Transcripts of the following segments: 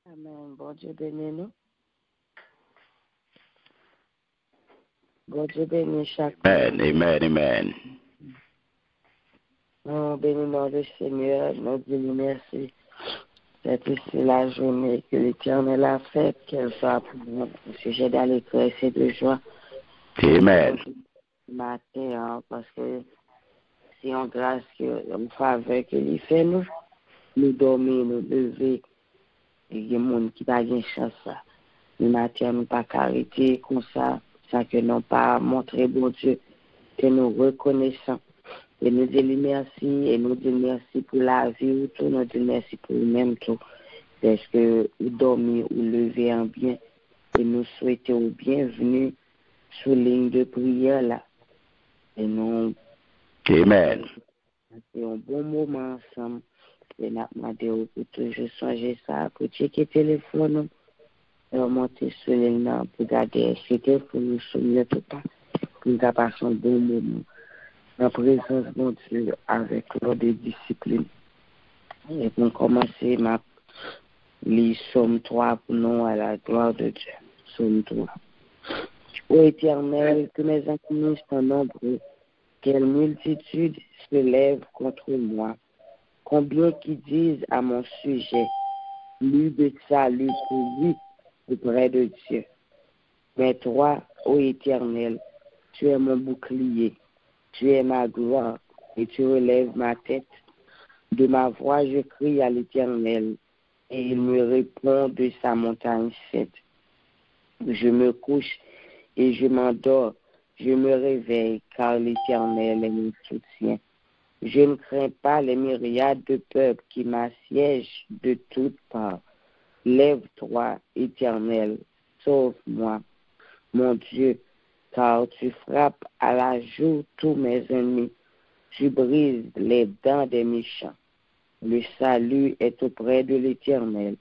Amen. Bon Dieu bénisse nous. Bon Dieu bénisse chaque. Amen. Nous bénissons le Seigneur, nous disons merci. C'est ici la journée que l'Éternel a faite, qu'elle soit pour nous un sujet d'allégresse et de joie. Amen. Matin, parce que c'est en grâce, en faveur que l'il fait nous dormir, nous lever. Il y a des gens qui n'ont pas de chance. Le matin, nous pas arrêter comme ça que nous pas montré, bon Dieu, que nous reconnaissons. Et nous disons merci, et nous disons merci pour la vie, tout, nous disons merci pour nous-mêmes, tout. Parce que vous dormez ou levez en bien, et nous souhaitons bienvenue sous ligne de prière là. Et nous. Amen. C'est un bon moment ensemble. Et nous demandons pour toujours songer ça, pour checker le téléphone, pour monter sur ligne là, pour garder c'était pour nous souvenir tout ça, pour nous passer un bon moment. En présence de Dieu avec l'ordre de discipline. Et pour commencer, ma lis Somme 3 pour nous à la gloire de Dieu. Somme 3. Ô Éternel, que mes ennemis sont nombreux, quelle multitude se lève contre moi. Combien qui disent à mon sujet, lui de salut pour lui auprès de Dieu. Mais toi, ô Éternel, tu es mon bouclier. Tu es ma gloire et tu relèves ma tête. De ma voix, je crie à l'Éternel et il me répond de sa montagne sainte. Je me couche et je m'endors. Je me réveille car l'Éternel est mon soutien. Je ne crains pas les myriades de peuples qui m'assiègent de toutes parts. Lève-toi, Éternel, sauve-moi, mon Dieu, car tu frappes à la joue tous mes ennemis. Tu brises les dents des méchants. Le salut est auprès de l'Éternel.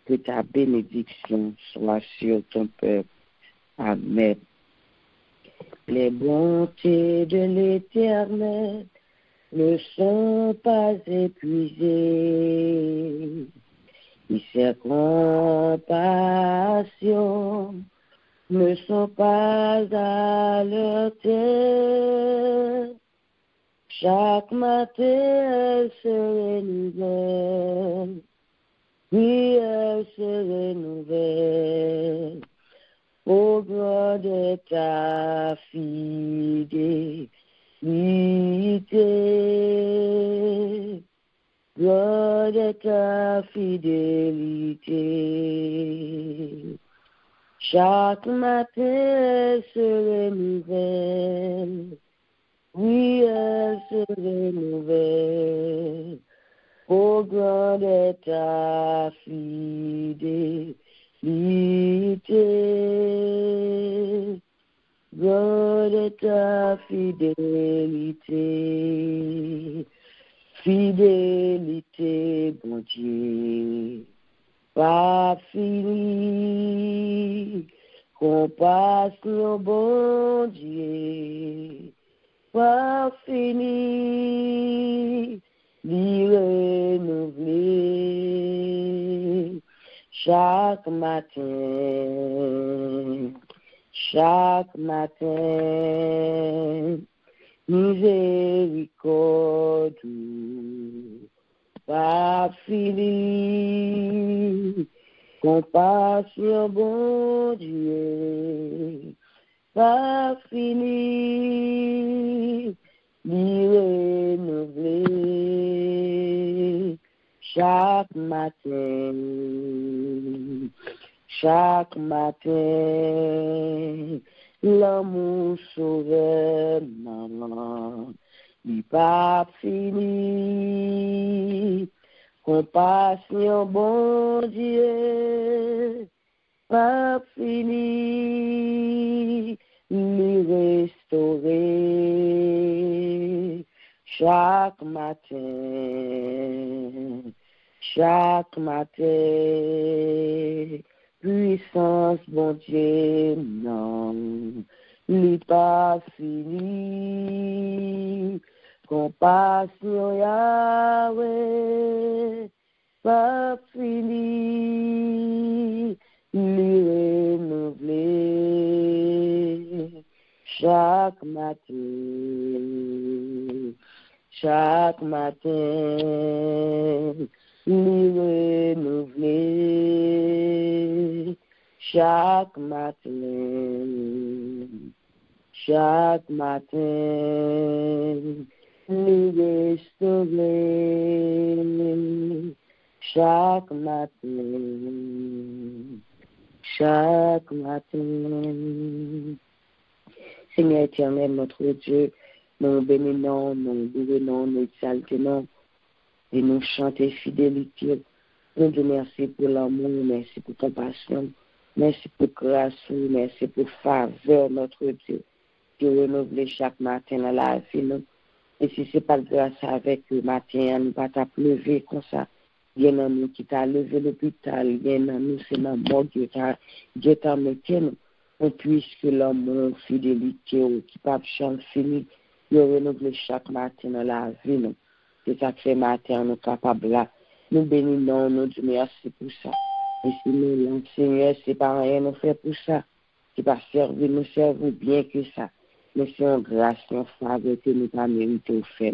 Que ta bénédiction soit sur ton peuple. Amen. Les bontés de l'Éternel ne sont pas épuisées. Et ses compassions ne sont pas à leur terme. Chaque matin, elle se renouvelle. Oui, elle se renouvelle. Au grand de ta fidélité. Grand de ta fidélité. Chaque matin, elle se renouvelle. Oui, elle se renouvelle. Au grand de ta fidélité. Grand de ta fidélité. Fidélité, bon Dieu. Pas fini, compassion, bon Dieu, pas fini, l'y renouveler, chaque matin, miséricorde. Pas fini, compassion, bon Dieu, pas fini, l'y renouveler, chaque matin, l'amour sauveur, maman, il pas fini, compassion, bon Dieu, pas fini, lui restaurer chaque matin, puissance, bon Dieu, non, lui pas fini, compassion, Yahweh, pas fini, lui renouveler chaque matin, lui renouveler chaque matin, lui restaurer chaque matin. Seigneur éternel, notre Dieu, nous bénissons, nous louons, nous exaltons et nous chantons fidélité. Nous te merci pour l'amour, merci pour compassion, merci pour grâce, merci pour faveur, notre Dieu, qui renouvelle chaque matin dans la vie. Nous. Et si ce n'est pas grâce avec le matin, nous ne pas lever comme ça. Il y en a nous qui t'a levé l'hôpital, il y en a nous, c'est la mort Dieu t'a mis nous. Puisque l'amour, fidélité, qui pas de fini, il renouvelle chaque matin dans la vie. Nous. C'est ça que fait matin, nous capables là. Nous bénissons, nous disons merci pour ça. Et si nous, Seigneur, c'est pas rien nous fait pour ça. C'est pas servir, nous servons bien que ça. Mais c'est une grâce, une faveur que nous pas mérité au fait.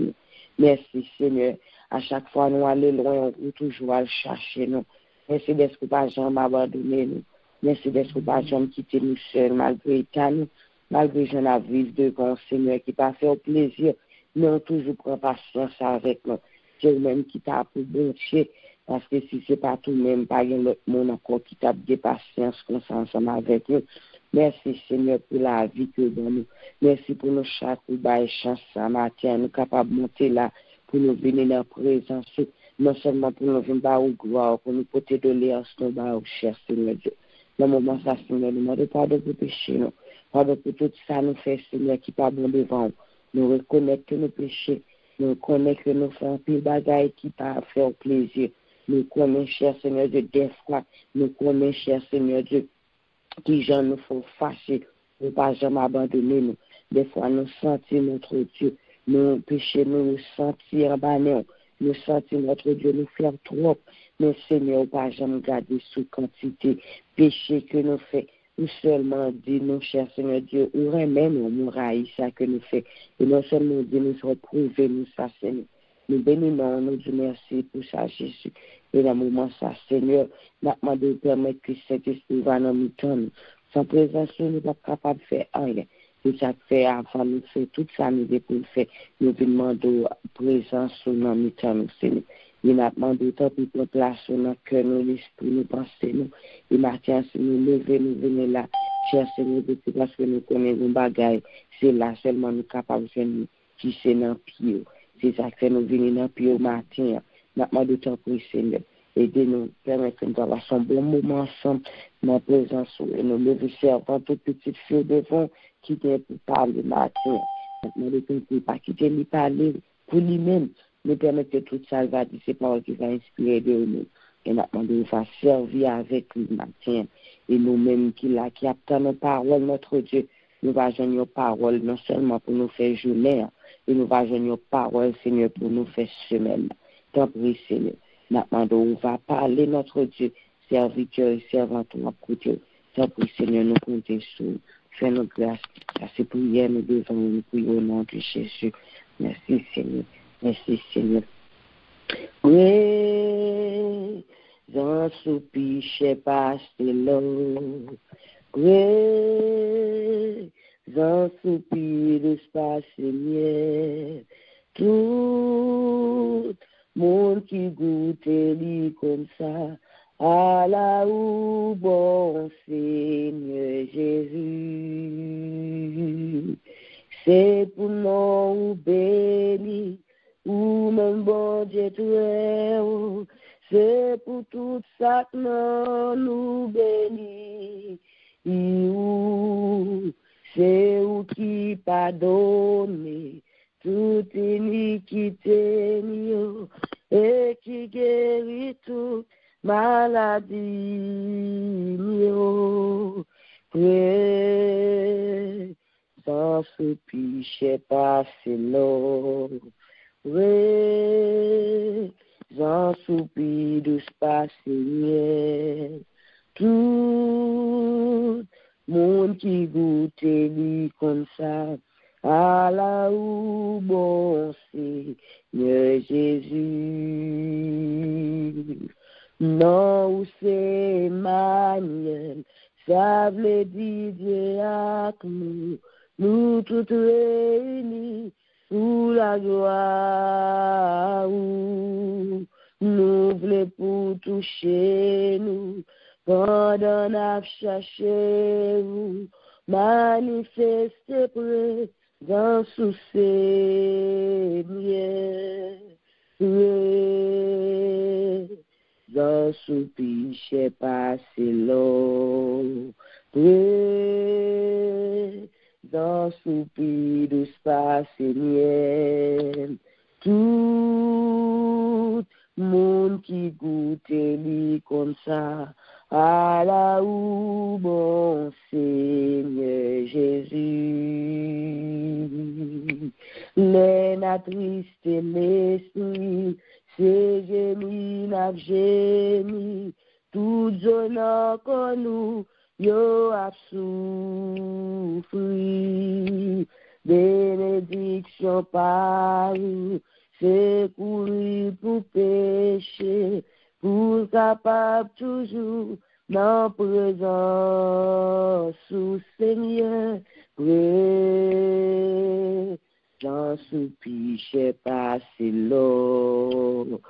Merci, Seigneur. À chaque fois, nous allons loin, on toujours à le chercher, nous. Merci d'être pas jamais abandonné, nous. Merci d'être pas jamais quitté nous seuls, malgré nous, malgré je n'ai vivre devant Seigneur qui t'a fait au plaisir, mais on toujours prend patience avec nous. C'est lui-même qui t'a pour bon Dieu, parce que si c'est pas tout-même, pas l'autre monde encore qui t'a de patience comme ça ensemble avec nous. Merci Seigneur pour la vie que nous nous. Merci pour nos chaque chance ce matin, nous capables de monter là pour nous venir dans la présence, non seulement pour nous venir dans la gloire, pour nous porter de l'air, nous bas cher Seigneur Dieu. Dans le moment ça, Seigneur, nous demandons pardon pour péché, nous. Pardon pour tout ça, nous fait, Seigneur, qui pas bon devant nous. Reconnaître que nos péchés, nous reconnaître que nous faisons pile bagaille qui pas fait plaisir. Nous connaissons, cher Seigneur Dieu, des fois, nous connaissons, cher Seigneur Dieu, qui gens nous font fâcher, nous pas jamais abandonner nous. Des fois, nous sentons notre Dieu, nous péchés, nous sentir en bas, nous sentons notre Dieu nous faire trop. Mais Seigneur, pas jamais garder sous quantité péché que nous faisons. Nous seulement dit, nous, cher Seigneur Dieu, ou remet nous raïs ça que nous faisons. Et non seulement dit, nous retrouver, nous ça, Seigneur. Nous bénissons, nous disons merci pour ça, Jésus. Et dans le moment, ça, Seigneur, nous demandons de permettre que cet esprit va dans nous temps. Sans présence, nous ne sommes pas capables de faire rien. C'est ça que fait avant nous faire tout ça, nous devons le faire. Nous demandons présence sur nos temps, Seigneur. Il m'a demandé tant pour place sur notre cœur, nous, l'esprit, nous penser, nous. Il m'a dit, si nous lever, nous venir là, cher Seigneur, c'est parce que nous connaissons nos bagailles. C'est là seulement nous capables de venir, qui c'est dans le pied. C'est ça que nous venir dans le pied au matin. Nous demandons tant pour Seigneur. Aidez-nous, permettez nous d'avoir un bon moment ensemble, dans la présence, et nous lever servant toute petite fille devant, qui vient pour parler matin. Nous demandons tant pour pas quitter lui parler pour lui-même. Nous permettez tout ça, il va dire, c'est paroles qui va inspirer de nous. Et maintenant, il va servir avec lui matin. Et nous-mêmes qui attendons nos paroles, notre Dieu, nous va joindre nos paroles, non seulement pour nous faire journée, et nous va joindre nos paroles, Seigneur, pour nous faire semaine. Tant pis, Seigneur. Maintenant, on va parler, notre Dieu, serviteur et servante, on va écouter. Tant pis, Seigneur, nous comptons sur vous. Fais-nous grâce. À ces prières, nous devons nous prier au nom de Jésus. Merci, Seigneur. Merci Seigneur. Oui, j'en soupir, je passe l'eau. Oui, j'en soupir, l'espace Seigneur. Tout mon qui goûte li comme ça, à la ou bon Seigneur Jésus. C'est pour nous béni, ou même bon Dieu très haut, c'est pour tout ça que nous béni. C'est où qui pardonne toute iniquité et qui guérit toute maladie. Sans ce péché passé l'eau, sans soupir de passer tout monde qui goûte lui comme ça, à la ou bon Seigneur Jésus. Non, c'est Emmanuel, ça veut dire Dieu avec nous toutes réunis, sous la gloire, nous voulons pour toucher nous, pendant n'a cherché vous, manifester présence sous Seigneur, dans sous péché passé l'eau, dans soupir de Seigneur, tout monde qui goûte lui comme ça, à la ou bon Seigneur Jésus. Les triste l'esprit, c'est gémi, n'a gémi, tout zone qu'on nous, yo a souffri, bénédiction par c'est courir pour pécher, pour capable toujours dans présence sous Seigneur, dans sous péché passer l'eau,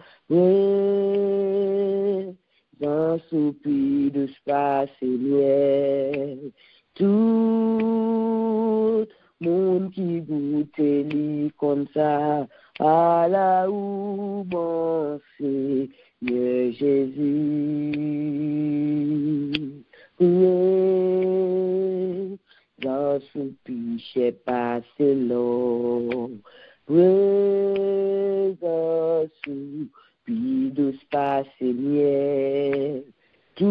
dans soupir de Seigneur, tout monde qui goûte lui comme ça, à la ou bon Seigneur Jésus. Dans soupir passer l'eau, dans puis de Seigneur, tout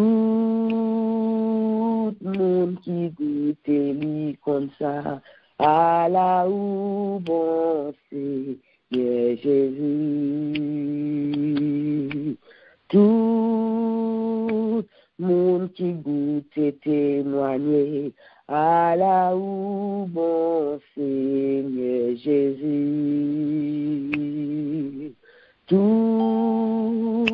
monde qui goûte lui comme ça, à la ou bon Seigneur Jésus. Tout monde qui goûte témoigner, à la ou bon Seigneur Jésus. Tout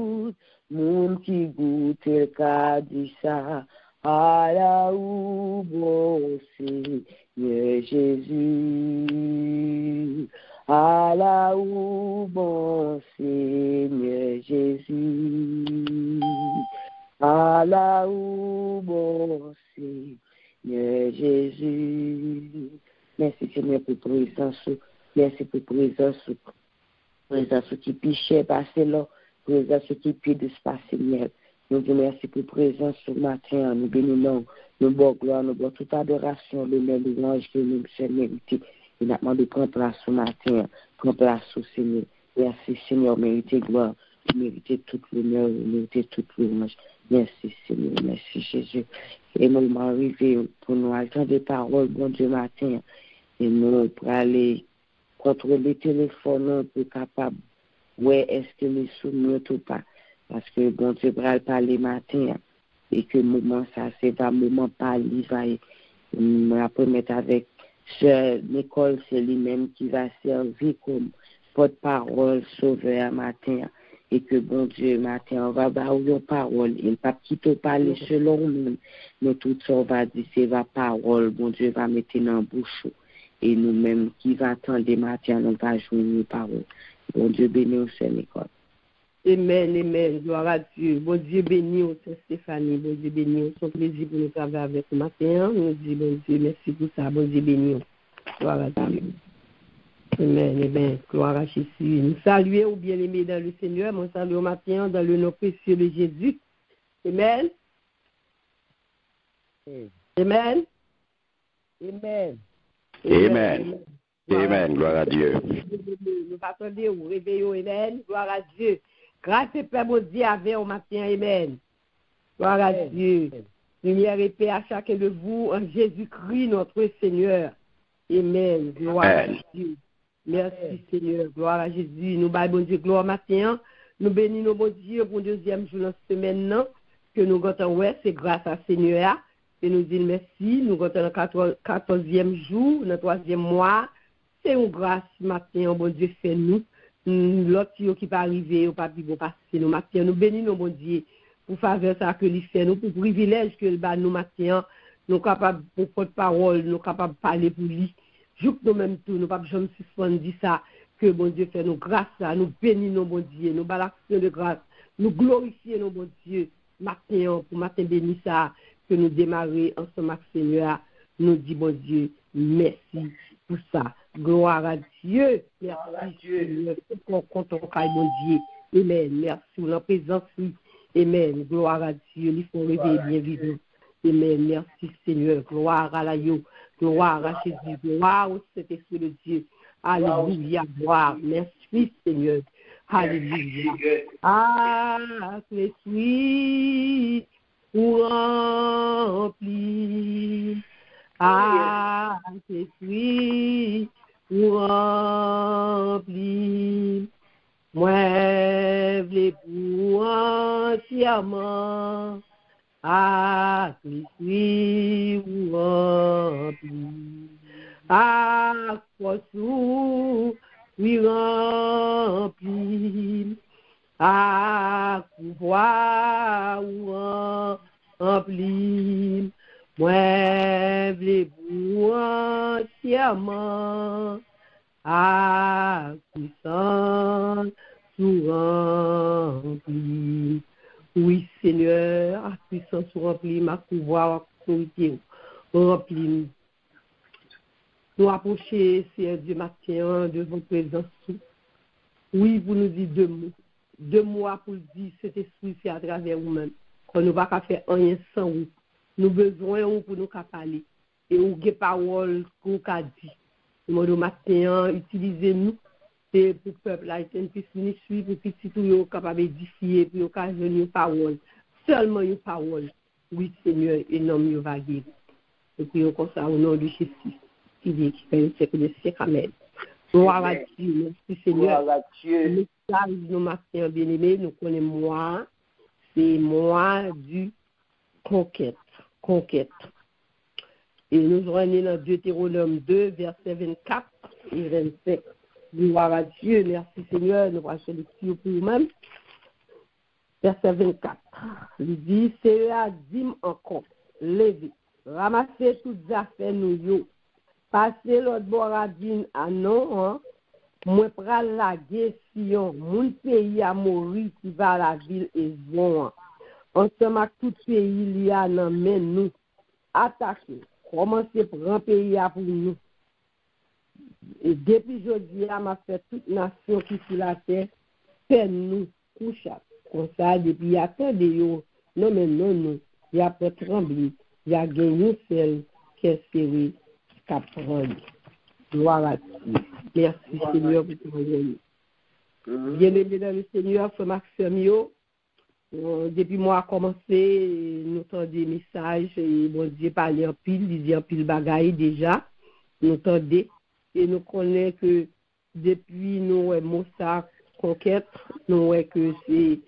monde qui goûte le cas dit ça, à la ou bon Seigneur Jésus, à la ou bon Seigneur Jésus, à la ou bon Seigneur Jésus. Merci Seigneur pour présence, merci pour présence qui pichait passer là, présence qui pied de Seigneur. Nous vous remercions pour présence ce matin, nous bénissons, nous bon gloire, nous bon toute adoration, le même louange que nous sommes mérités. Et nous demandons de prendre place ce matin, prendre place au Seigneur. Merci Seigneur, méritez gloire, méritez toute l'honneur, méritez toute louange. Merci Seigneur, merci Jésus. Et nous m'en arrivons pour nous attendre des paroles, bon Dieu matin, et nous pour aller contrôler le téléphone pour capable, ouais, est-ce que les soumis ou pas. Parce que bon Dieu va parler matin et que le moment ça c'est un moment parler va après mettre avec sœur Nicole, c'est lui-même qui va servir comme porte-parole sauveur matin et que bon Dieu matin on va avoir une parole, il pas quitter parler selon nous, mais tout ça on va dire c'est la parole, bon Dieu va mettre dans bouche et nous-mêmes qui va attendre matin on va jouer une parole. Bon Dieu bénisse Sœur Nicole. Amen, amen. Gloire à Dieu. Bon Dieu béni au Saint-Stéphanie. Bon Dieu béni au son plaisir pour nous travailler avec ce matin. Nous disons, bon Dieu, merci pour ça. Bon Dieu béni. Gloire à Dieu. Amen, amen. Gloire à Jésus. Nous saluons, bien-aimés dans le Seigneur. Nous saluons au matin dans le nom précieux de Jésus. Amen. Amen. Amen. Amen. Amen. Gloire à Dieu. Nous attendons au réveil. Amen. Gloire à Dieu. Grâce et paix, mon Dieu, avec au matin. Amen. Gloire à Dieu. Lumière et paix à chacun de vous en Jésus-Christ, notre Seigneur. Amen. Gloire à Dieu. Merci, Seigneur. Gloire à Jésus. Nous baillons, bon Dieu, gloire matin. Nous bénissons, bon Dieu, pour le deuxième jour de la semaine, que nous gâtons, ouais, c'est grâce à Seigneur. Et nous disons merci. Nous gâtons le 14e jour, le 3e mois. C'est une grâce matin, bon Dieu, fait nous. L'autre qui va arriver, pas bon passer nous matin. Nous bénissons, bon Dieu, pour faveur ça que lui fait nous, pour privilège que le bas nous matin. Nous sommes capables pour porte-parole, nous sommes capables de parler pour lui. Jouk nous même tout, nous pas jamais suspendre ça, que bon Dieu fait nous grâce, nous bénissons bon Dieu, nous balaxons de grâce, nous glorifions bon Dieu, matin, pour matin béni ça, que nous démarrer ensemble avec Seigneur, nous dit bon Dieu, merci pour ça. Gloire à Dieu, merci Dieu, qu'on compte au bon Dieu, amen, merci pour la présence, amen, gloire à Dieu, il faut réveiller bien vivant. Amen. Merci Seigneur. Gloire à la yo. Gloire à Jésus. Gloire au Saint-Esprit de Dieu. Alléluia. Gloire. Merci Seigneur. Alléluia. Ah, l'Esprit ou rempli. Ah, l'Esprit ou rempli. Moi, v'lais pour entièrement. Ah, Christ ou rempli. Ah, Christ oui rempli. Ah, pouvoir ou rempli. Moi, v'lais pour entièrement. Ah, puissant ou rempli. Oui, Seigneur, à puissance remplie, ma pouvoir, autorité, remplie. Nous approcher, Seigneur Dieu, matin, de votre présence. Oui, vous nous dites 2 mots. 2 mots pour dire cet esprit, c'est à travers vous-même. Qu'on ne va pas faire rien sans vous. Nous besoin pour nous parler. Et où des paroles qu'on a dit. Nous matin, utilisez-nous. Et pour le peuple haïtien, puisse nous suivre, pour que tout le monde capable d'édifier, pour occasionner une parole. Seulement une parole. Oui, Seigneur, et non mieux va guérir. Et puis, on consacre au nom de Jésus, qui dit qu'il fait un siècle de siècle. Amen. Gloire à Dieu. Merci, Seigneur. Gloire à Dieu. Nous saluons nos matins bien-aimés. Nous connaissons moi. C'est moi du conquête. Conquête. Et nous allons dans Deutéronome 2, versets 24 et 25. Gloire à Dieu, merci Seigneur, nous allons lecture pour nous-mêmes. Verset 24. Il dit, Seigneur, dis-moi encore, levez, ramassez toutes les affaires nous yo, passez l'autre bord à din à non, moi pral la guerre Sion, mon pays à mourir qui va à la ville et bon. Ensemble avec tout pays, il y a dans nous, attaquer, commencez pour un pays pour nous. Et depuis aujourd'hui, m'a fait toute nation qui sur la terre, fait nous coucher. Comme ça, depuis attendez yo, non mais non, il y a pas tremblé, il y a gagné celle qui est serrée, qui a prendre. Gloire à Dieu. Merci Seigneur pour ton envoyer. Bien-aimé dans le Seigneur, c'est Maxime. Depuis moi a commencé, nous avons des messages, et bon Dieu parle en pile, il dit en pile bagaille déjà, nous entendons. Et nous connaissons que depuis nous avons ça conquête, nous avons que c'est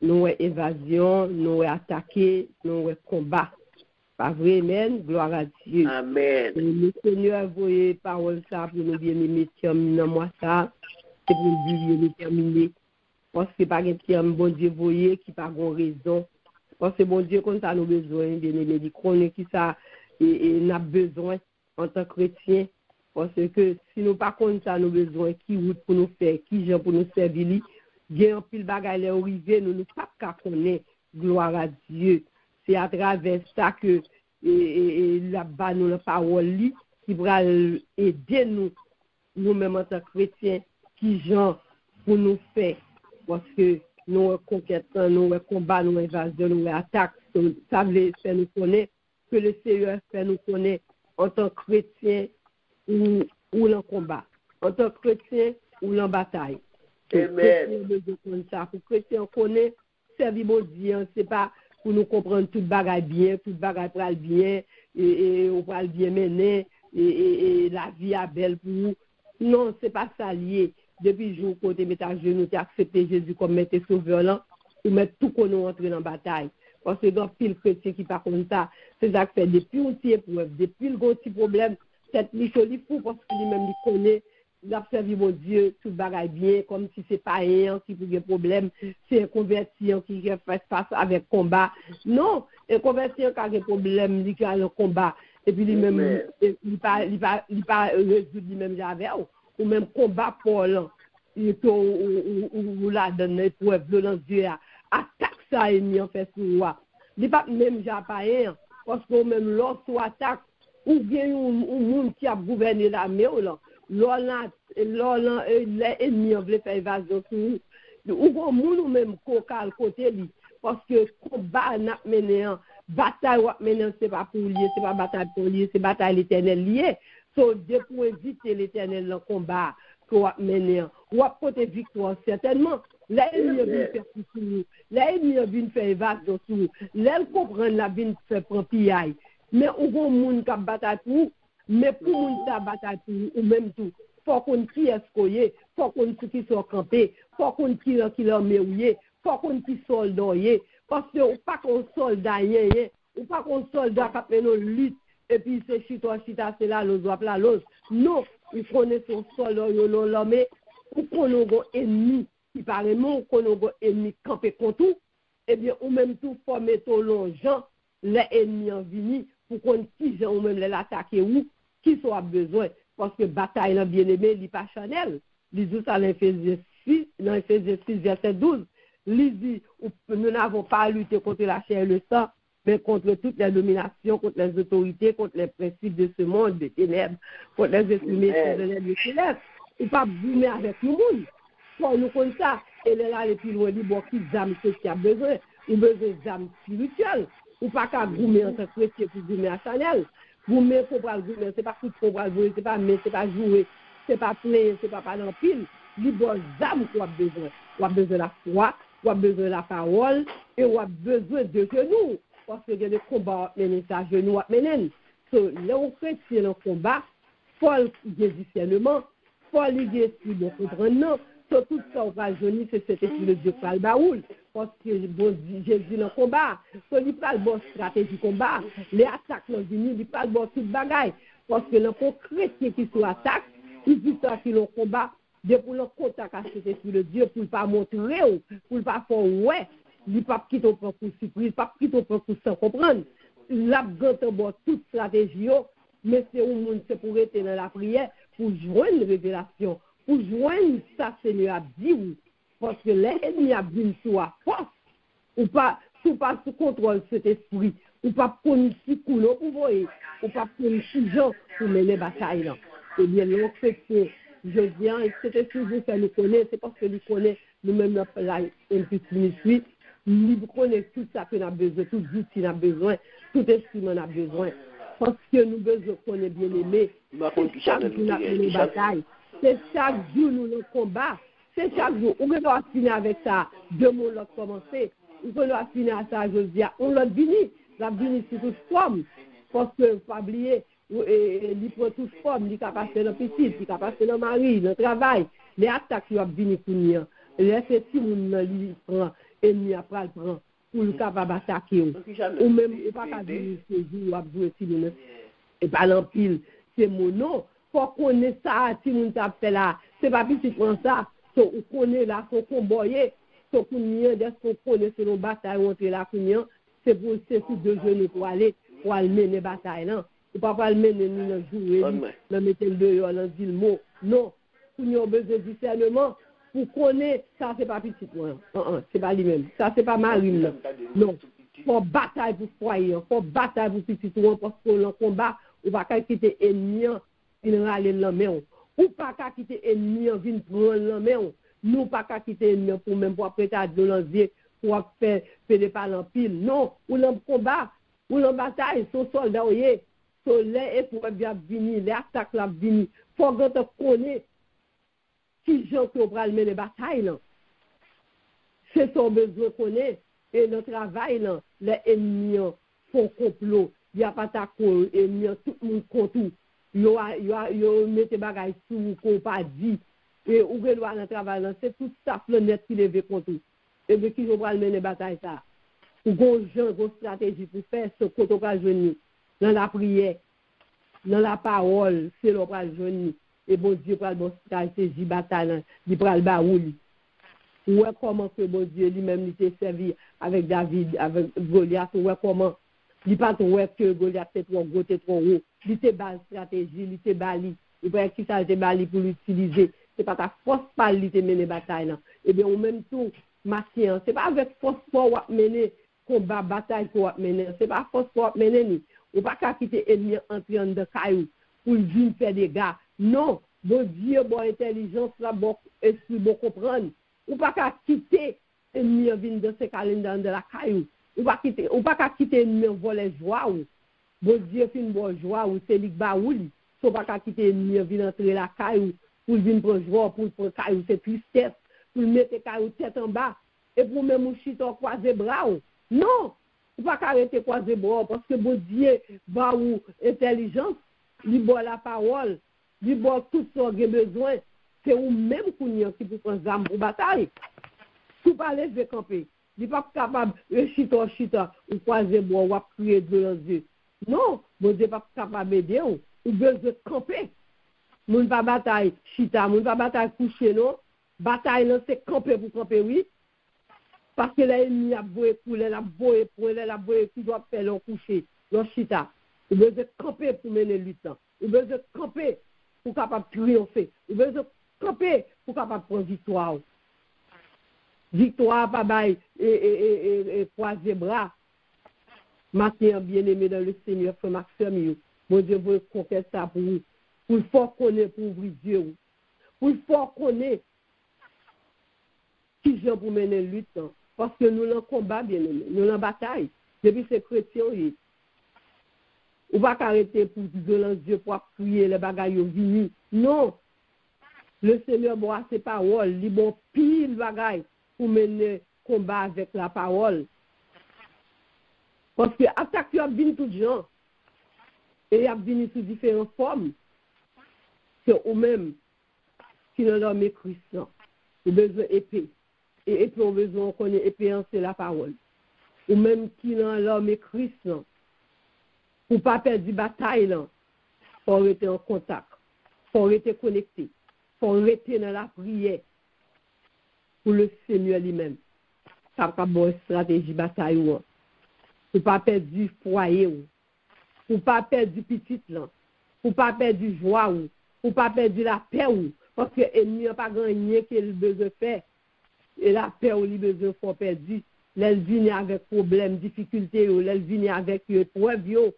nous avons évasion, nous avons attaqué, nous avons combat. Pas vrai, amen, gloire à Dieu. Amen. Et le Seigneur a envoyé parole ça pour nous bien aimer terminer moi ça, c'est pour nous bien terminer. Parce que pas quelqu'un bon Dieu voyé qui pas gon raison. Parce que bon Dieu comme ça nous besoin bien aimer, dit connaît qui ça et n'a besoin en tant que chrétien. Parce que si nous pas comme ça, nous besoin qui route pour nous faire, qui gens pour nous servir, gen un pile bagay le arrivé, nous pas qu'à connaître, gloire à Dieu. C'est à travers ça que là-bas, nous, la parole li, qui va aider nous-mêmes en tant que chrétiens, qui gens pour nous faire. Parce que nous conquêtons, nous combattons, nous invasions, nous attaquons. Ça veut faire nous connaître que le Seigneur fait nous connaître en tant que chrétiens ou en combat. En tant que chrétien ou en bataille. Amen. Pour chrétien, on connaît, servir bon Dieu, c'est pas pour nous comprendre tout bagage bien, tout bagage pral bien, et on pral bien mener, et la vie est belle pour nous. Non, c'est pas ça lié. Depuis le jour où tu mets ta genou, tu as accepté Jésus comme maître sauveur là, ou mettre tout qu'on nous entrer dans la bataille. Parce que dans le chrétien qui par contre ça, c'est ça que fait depuis un petit épreuve, depuis le gros petit problème, cette licholi fou parce que lui-même il connaît, il a servi mon Dieu, tout bagaille bien, comme si c'est pas un qui a des problèmes, c'est un converti qui fait face avec combat. Non, un converti qui a des problèmes, il a le combat. Et puis lui-même, il pas résoudre lui-même j'avais, ou même combat pour ou la donne épreuve, violence Dieu, attaque ça ennemi en fait sur moi. Il pas même j'apparaît, parce que même lorsqu'on attaque, ou bien un monde qui a gouverné l'armée, l'ennemi veut faire évasion sur nous. Ou un monde ou même coca côté lui, parce que combat n'a mené, bataille n'a mené, c'est pas pour lier, c'est pas bataille pour lier, c'est bataille l'éternel lié. So, pour éviter l'éternel dans le combat qu'on a mené, ou à côté victoire, certainement. L'ennemi a vu faire pour nous, l'ennemi a vu faire évasion sur nous, l'ennemi comprend la vie faire prendre pillaille. Mais ou bon monde qui a bataille pour, mais pour monde qui a bataille pour, ou même tout, faut qu'on qui est scoyé, faut qu'on qui soit campé, faut qu'on qui l'armée, faut qu'on qui soldat, parce que ou pas qu'on soldat ou pas qu'on soldat qui a fait nos luttes, et puis c'est chita, c'est là, l'autre doit là, l'autre. Non, il faut connaître son soldat, l'armée, ou qu'on a un ennemi, qui paraît non, qu'on a un ennemi campé contre tout, eh bien, ou même tout former ton long gens, les ennemis en vini, pour qu'on qui gens ou même les attaquer ou, qui soit besoin, parce que bataille là bien aimé, il n'est pas Chanel. Il dit ça dans Ephésiens 6, verset 12. Il dit, nous n'avons pas à lutter contre la chair et le sang, mais contre toutes les dominations, contre les autorités, contre les principes de ce monde, des ténèbres, contre les esprits méchants de célestes. Il ne pas boumer avec tout le monde. Pour nous comme ça, et là, les plus loin, il dit, qui d'âme c'est qu'il a besoin. Il a besoin d'âme spirituelle. Ou pas qu'à goumer en tant que chrétien pour goumer à Chanel. Goumer pour pas goumer, c'est pas tout pour jouer, c'est pas mais, c'est pas jouer, c'est pas plein, c'est pas dans pile. Il y a d'âme qu'on a besoin. On a besoin de la foi, on a besoin de la parole, et on a besoin de genoux. Parce que il y a des combats, mener ça, genoux, mener. Donc, là, on fait le combat, il faut le discernement, il faut l'esprit de comprendre. So, tout ça, on va joindre, c'est cet esprit de Dieu qui va le baoul. Parce que bon, Jésus dans le combat, so, il pas le bon stratégie combat. Les attaques dans le il n'est pas le bon tout bagaille. Parce que le chrétien qui se attaque, il dit ça qui le combat, de pour le contact à cet esprit de Dieu, pour ne pas montrer, pour ne pas faire ouais. Il ne pas quitter au point pour surprise, il ne pas quitter au point pour sans comprendre. Il a besoin toute stratégie, mais c'est un monde pour être dans la prière, pour joindre une révélation, pour joindre ça, Seigneur a dit, parce que l'ennemi a dit sur la force, ou pas sous contrôle cet esprit, ou pas prendre si coulot pour voyer, ou pas prendre si gens pour mener bataille. Eh bien, l'on fait que je viens, et cet esprit que nous connaît, c'est parce que nous connaissons nous-mêmes notre life, un petit ministry. Nous connaissons tout ça que nous avons besoin, tout outils nous avons besoin, tout esprit nous avons besoin. Parce que nous avons besoin qu'on est bien aimé. C'est chaque jour nous avons une bataille. C'est chaque jour nous le combat. C'est chaque jour. On doit finir avec ça. Deux mots l'ont commencé. On doit finir à ça, je dis. On l'a fini. La vie c'est toute forme. Parce que, il ne faut pas oublier, il prend toute forme. Il a passé dans le petit, il a passé dans le mari, dans le travail. Les attaques qui ont fini pour nous. Les effets, il prend. Et nous après le prend pour le capable d'attaquer ou même pas qu'à dire ce jour à jouer si nous et pas l'empile c'est mon nom faut connaître ça si nous t'a fait là c'est pas petit prend ça so on connaît là faut comboyer so qu'on y est qu'on connaît sur nos batailles entrer là qu'on c'est pour c'est sur deux genoux pour aller mener bataille là ou pas le mener nous dans jouer le mettre dehors dans dire mot non nous avons besoin de discernement pour connaître, ça c'est pas petit moi. C'est pas lui-même. Ça c'est pas Marine. Non. Faut bataille pour foyer, faut bataille pour petit moi parce que le combat, ou pas quitter ennemi, il râler la main. Ou pas quitter ennemi, vinn prendre la main. Nous pas quitter ennemi pour même pour prêter à de l'envier pour faire des pas en pile. Non, ou le combat, ou la bataille, son soldat oyé, soleil et pour bien venir, les attaques la venir. Faut que tu connais qui gens qui ont mener les batailles là. C'est son besoin connaît et le travail là, les ennemis font complot, il y a pas ta co ennemis tout le monde contre tout. Yo mette bagaille sous qu'on pas dit et ou que doit dans travail là, c'est toute sa planète qui levé contre tout. Et de qui ont mener les batailles ça. Ou gon gens gon stratégie pour faire ce qu'on va joindre dans la prière, dans la parole, c'est l'on va joindre. Et bon Dieu pral bon stratégie bataille, il pral baouli. Ouais comment que bon Dieu lui-même il s'est servi avec David, avec Goliath, ouais comment il pas ouais que Goliath c'est trop gros, c'est trop haut. Il te base stratégie, il te bali, il peut qui ça te bali pour l'utiliser. C'est pas ta force pas lui te mener bataille là. Et bien en même temps Mathieu, c'est pas avec force pour mener combat bataille pour mener, c'est pas force pour mener ni. Ou pas qu'à quitter ennemi entrer en de caillou pour venir faire des gars. Non, bon Dieu, bon intelligence, là, bon esprit, bon comprendre. Ou pas qu'à quitter ennemi venir de ce calendrier de la caillou. Ou pas qu'à quitter ennemi voler joie ou. Bon Dieu fin bon joie ou c'est lik baouli. Ou pas qu'à quitter ennemi venir entrer la caillou pour venir prendre joie pour caillou c'est tristesse, pour mettre caillou tête en bas et pour même ou chito croiser bras ou. Non, ou pas qu'à arrêter croiser bras parce que bon Dieu va ou intelligence, li boit la parole, li boit tout ce qu'on a besoin. C'est ou même qui peut prendre l'arme pour bataille. Tout pas lever camper. Il n'est pas capable de chita, ou croiser bois, ou crier de leurs yeux. Non, bon Dieu n'est pas capable d'aider ou besoin de camper. Moun pas bataille chita, moun pas bataille coucher, non. Bataille, non, c'est camper pour camper, oui. Parce que l'ennemi a beau écouler, la beau qui doit faire le coucher, le chita. Il besoin de camper pour mener le temps. Il besoin de camper pour capable triompher. Il besoin de camper pour capable prendre victoire. Victoire, pas bail et croiser bras. Maintenant, bien-aimé dans le Seigneur, frère Maxime, mon Dieu veut conquérir ça pour vous. Pour le fort connaître, pour ouvrir Dieu. Pour le fort connaître qui vient pour mener la lutte. Parce que nous l'en combat, bien-aimé. Nous l'en bataille. Depuis ces chrétiens, on va pas arrêter pour violence Dieu pour prier les bagailles venus. Non. Le Seigneur boit ses paroles, il bon pile bagaille pour mener combat avec la parole. Parce que attaque il y a venu tout gens et il y a venu sous différentes formes. C'est eux-mêmes qui n'ont l'armée Christ. Ils ont besoin d'épée. Et épée, on a besoin de connaître épée, c'est la parole. Ou même qui n'ont l'armée Christ. Pour ne pas perdre la bataille, il faut rester en contact, il faut rester connecté, il faut rester dans la prière pour le Seigneur lui-même. Ça n'a pas de bonne stratégie de bataille. Pour ne pas perdre du foyer, pour ne pas perdre du petit, pour ne pas perdre du joie, pour ne pas perdre la paix. Parce que l'ennemi n'a pas gagné qu'il a besoin de faire. Et la paix, il a besoin de faire perdre. Elle vient avec problèmes, difficultés, elle vient avec épreuves.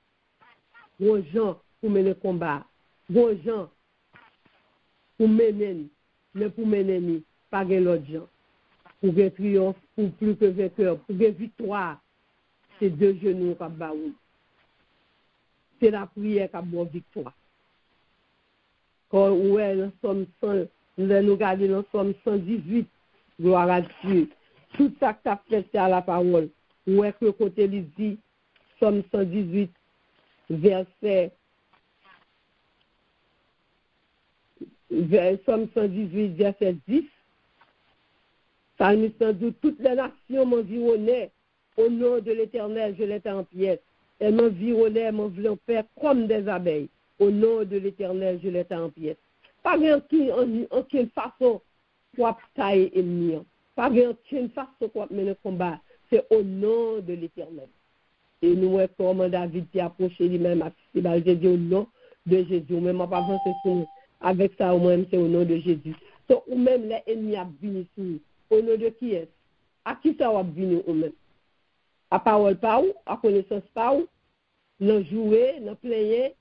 Gros gens pour mener le combat. Gros gens pour mener, mais pour mener, pas l'autre gens. Pour que triomphe, pour plus que vainqueur, pour que victoire. C'est deux genoux qui baoulent. C'est la prière qui a victoire. Quand ouais, nous sommes 100, nous regardons dans Somme 118, gloire à Dieu. Tout ça que tu as fait, c'est à la parole. Ouais, que le côté il dit, Somme 118, Somme 118, verset 10. Salmiste dit, toutes les nations m'environnaient, au nom de l'Éternel, je l'étais en pièces. Elles m'environnaient, m'enveloppaient comme des abeilles. Au nom de l'Éternel, je l'étais en pièces. Pas aucune façon pour tailler ennemi. Pas aucune façon pour mener le combat. C'est au nom de l'Éternel. Et nous, comme David s'est approché lui-même, j'ai dit au nom de Jésus. Même pas avancer avec ça, au moins, c'est au nom de Jésus. So, ou même les ennemis a venu sur au nom de qui est? À qui ça va venir ou même? À parole pas ou, à connaissance pas ou, dans jouer, dans player,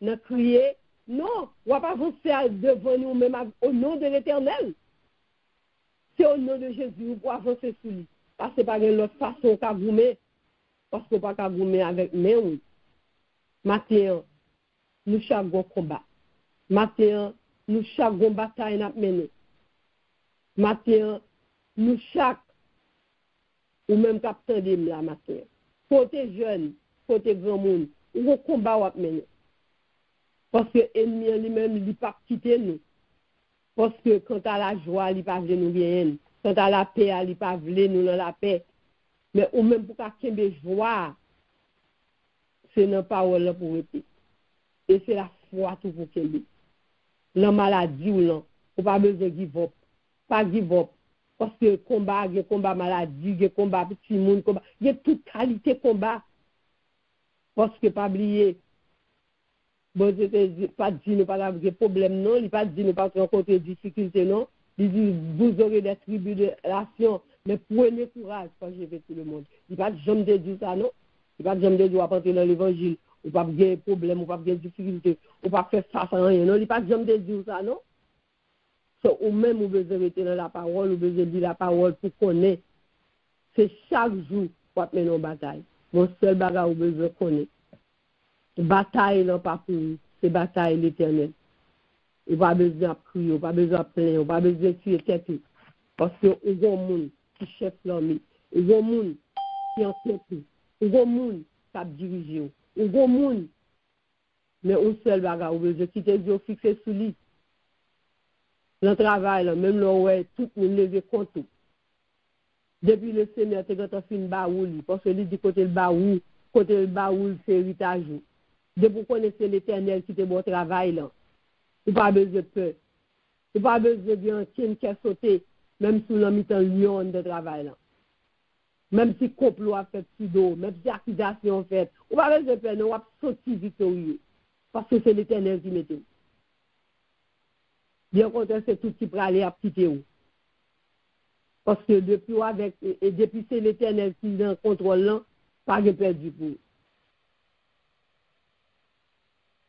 dans crier. Non, on va pas avancer devant nous même au nom de l'Éternel. C'est au nom de Jésus pour avancer sur lui. Parce que pas de l'autre façon qu'à goumer. Parce que pas qu'à goumer avec nous. Matin, nous chaque combat. Matin, nous chaque bataille n'a mené. Matin, nous chaque ou même capitaine de la matin. Côté jeune, côté grand monde, ou combat à mener. Parce que l'ennemi lui-même, il pas quitter nous. Parce que quand à la joie, il pas nous rien. Quand à la paix, il pas nous dans la paix. Mais ou même pour qu'il y ait joie, c'est dans la parole pour répéter. Et c'est la foi tout pour qu'il y ait. La maladie ou non, on pas besoin de give up. Pas give up. Parce que combat, il y a combat maladie, il y a combat petit monde, il y a toute qualité de combat. Parce que pas oublier, bon, pas dire ne pas avoir de problème, non, il ne pas dire ne pas rencontrer des difficultés, non. Il dit, vous aurez des tribulations, mais prenez courage quand j'ai fait tout le monde. Il ne pas jamais de dire ça, non. Il ne pas jamais dire, apporter dans l'évangile, ou pas avoir de problème, ou pas avoir de difficultés, ou pas faire face à rien, non. Il ne pas jamais de dire ça, non. So, ou même, vous besoin rester dans la parole, vous besoin dire la parole pour connaître. C'est chaque jour pour mener une bataille. Mon seul bagage, vous besoin connaître. Bataille, non, pas pour vous. C'est bataille l'Éternel. Vous n'avez pas besoin de crier, vous n'avez pas besoin de plaindre, vous n'avez pas besoin de tuer tête. Parce que vous avez des gens qui chef l'armée, vous avez des gens qui en tête, vous avez des gens qui dirigent, vous avez des gens. Mais un seul bagage, vous besoin quitter Dieu fixé sur lui. Le travail, là, même là, ouais, tout le monde levé compte. Depuis le Seigneur, tu as fait une baoule, parce que lui dit côté le baoule, c'est héritage. Depuis qu'on connaissez l'Éternel qui te bon travail, là, tu n'as pas besoin de peur. Tu n'as pas besoin de tien qui a sauté, même si l'on mis un lion de travail, là. Même si complot a fait pseudo, même si accusation fait, tu n'as pas besoin de peur, on va sortir victorieux. Parce que c'est l'Éternel qui met tout. Bien contre, c'est tout qui peut aller à quitter où. Parce que depuis c'est l'Éternel qui est en contrôle là, pas de perdu pour.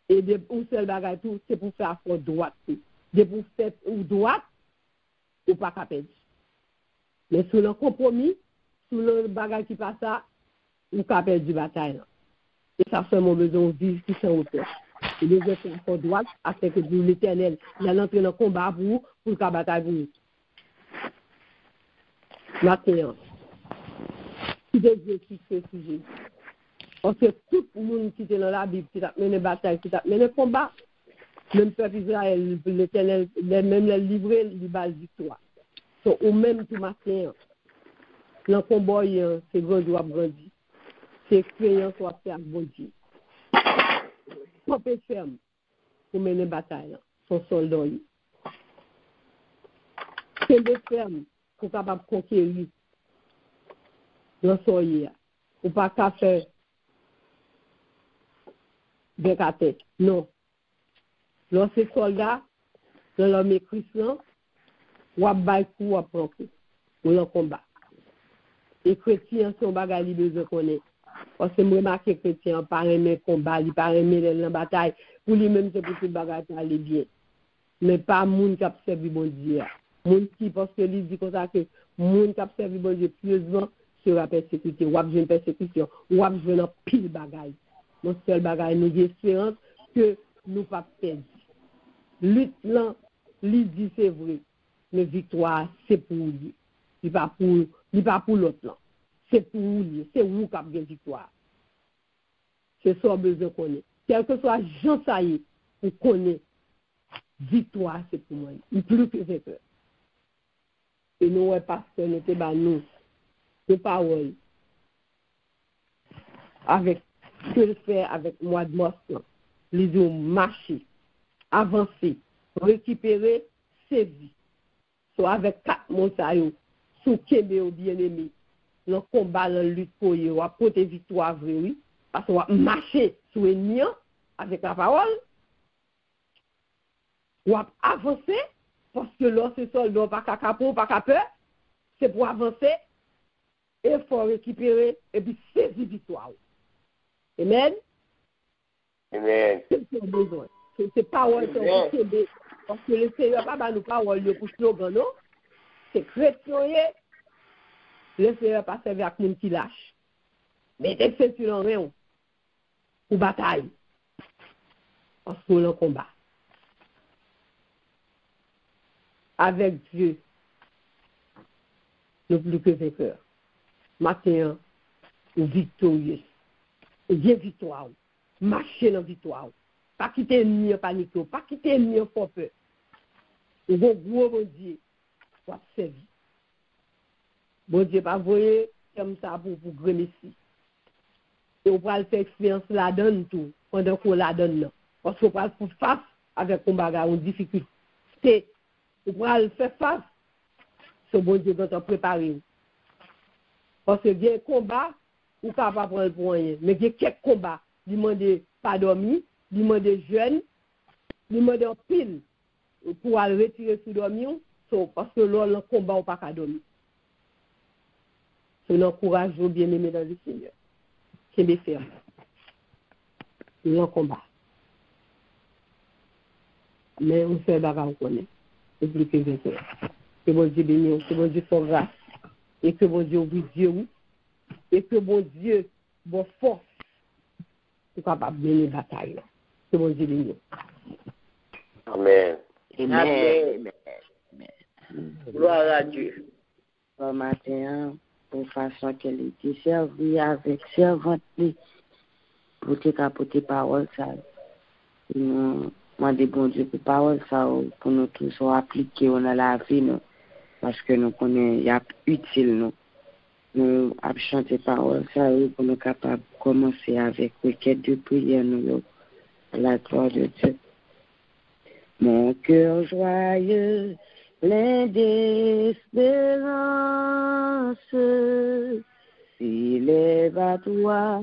Et de un seul bagage tout, c'est pour faire fort droite. De pour faire ou droite, ou pas qu'à perdre. Mais sur le compromis, sur le bagage qui passe ça, ou qu'à perdre du bataille là. Et ça fait mon besoin de vivre qui sont hauteur. Et les autres faire fort droite, afin que l'Éternel, il a entré dans le combat pour vous, pour qu'à bataille pour vous. Maintenant, qui de Dieu qui fait sujet. Parce que tout le monde qui est dans la Bible, qui a mené bataille, qui a mené combat, même peuple Israël, l'Éternel, même les livrés, il va victoire. So, ou même tout matin, dans le combat, c'est grand droit grandi. C'est créant soit faire bon Dieu. On peut ferme pour mener bataille, son soldat. C'est de ferme pour capable conquérir dans soyer. Ou pas qu'à faire avec la tête. Non. Lorsque soldat, dans l'armée chrétienne, ou à bailler coup, ou à prendre coup, ou dans le combat. Les chrétiens sont bagages besoin de connaître. Parce que je remarque que les chrétiens pas aimer combat, ils pas aimer la bataille. Pour lui-même, c'est pour que le bagage aller bien. Mais pas le monde qui a servi bon Dieu. Monde qui, parce que lui dit comme ça que le monde qui a servi bon Dieu pieusement sera persécuté. Ou a besoin de persécution, ou a besoin de pile bagaille. Mon seul bagage, nous avons espérance que nous ne pas perdre. Lutte là, lui dit c'est vrai. Mais victoire, c'est pour lui. Il n'est pas pour l'autre là. C'est pour lui. C'est vous qui avez victoire. C'est ça que besoin de connaître. Quel que soit Jean Saïd, vous connaissez. Victoire, c'est pour moi. Il plus que c'est peur. Et nous, pasteur, nous étions nous, de parole, avec ce que je fais avec moi de mars, les deux marcher, avancer, récupérer, sévir. Soit avec 4 montagnes, sous Kébé bien-aimé, le combat, la lutte pour eux, ou apporter victoire vraie, oui, parce qu'on va marcher sur l'ennemi avec la parole, ou avancer, parce que là, c'est soldat, pas qu'à capot, pas qu'à peur, c'est pour avancer, et il faut récupérer, et puis saisir victoire. Amen? Amen. C'est ce qu'on a besoin. C'est parole qui ont fait, parce que le Seigneur n'a pas nous parole pour slogan, non? C'est chrétien, le Seigneur pas servi à quelqu'un qui lâche. Mais dès que c'est en rien, ou bataille, parce qu'on est en combat. Avec Dieu, nous plus que vainqueurs. Matin, ou victorieux. Et bien victoire. Marcher dans victoire. Pas quitter l'ennemi en panique, pas quitter l'ennemi en fort peur. Et bon bon Dieu, pour servir. Bon Dieu, pas voyer comme ça pour grand messie. Et on va faire expérience la donne tout, pendant qu'on la donne là. Parce qu'on va faire face avec un bagage, une difficulté. On va le faire face, ce bon Dieu doit préparer. Parce que il y a un combat, ou pas prendre pour rien. Mais il y a quelques combats. Il demande pas dormir, il demande jeûne, il demande en pile pour aller retirer sous dormir, parce que là, le combat, on ne peut pas dormir. C'est un encourage bien aimé dans le Seigneur. C'est des fermes. C'est un combat. Mais on fait bagarre, on connaît. C'est plus que 20 heures. Que bon Dieu bénisse, que bon Dieu soit grâce. Et que bon Dieu oublie Dieu, et que bon Dieu, bon force, soit capable de mener la bataille. Que bon Dieu bénisse. Amen. Amen. Gloire à Dieu. Bon matin, pour façon qu'elle était servie avec servante, pour te capoter parole, ça. Nous demandons bon Dieu pour parole, ça, pour nous tous appliquer dans la vie, nous. Parce que nous connaissons, il y a utile, nous avons chanté parole, ça, pour nous capables de commencer avec requête de prière, nous, la gloire de Dieu. Mon cœur joyeux, plein d'espérance, s'élève à toi,